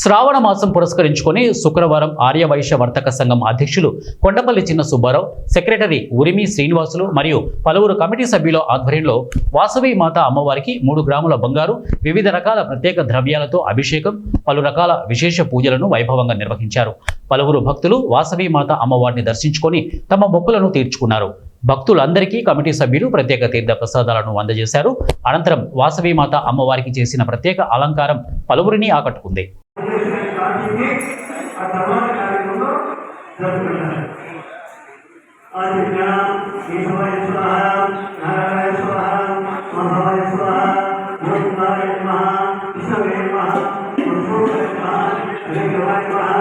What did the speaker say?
శ్రావణ మాసం పురస్కరించుకొని శుక్రవారం ఆర్యవైశ్య వర్తక సంఘం అధ్యక్షులు కొండపల్లి చిన్న సుబ్బారావు, సెక్రటరీ ఉరిమి శ్రీనివాసులు మరియు పలువురు కమిటీ సభ్యుల ఆధ్వర్యంలో వాసవి మాత అమ్మవారికి 3 గ్రాముల బంగారు, వివిధ రకాల ప్రత్యేక ద్రవ్యాలతో అభిషేకం, పలు రకాల విశేష పూజలను వైభవంగా నిర్వహించారు. పలువురు భక్తులు వాసవి మాత అమ్మవారిని దర్శించుకొని తమ మొక్కులను తీర్చుకున్నారు. భక్తులందరికీ కమిటీ సభ్యులు ప్రత్యేక తీర్థ ప్రసాదాలను అందజేశారు. అనంతరం వాసవి మాత అమ్మవారికి చేసిన ప్రత్యేక అలంకారం పలువురిని ఆకట్టుకుంది. Terima kasih.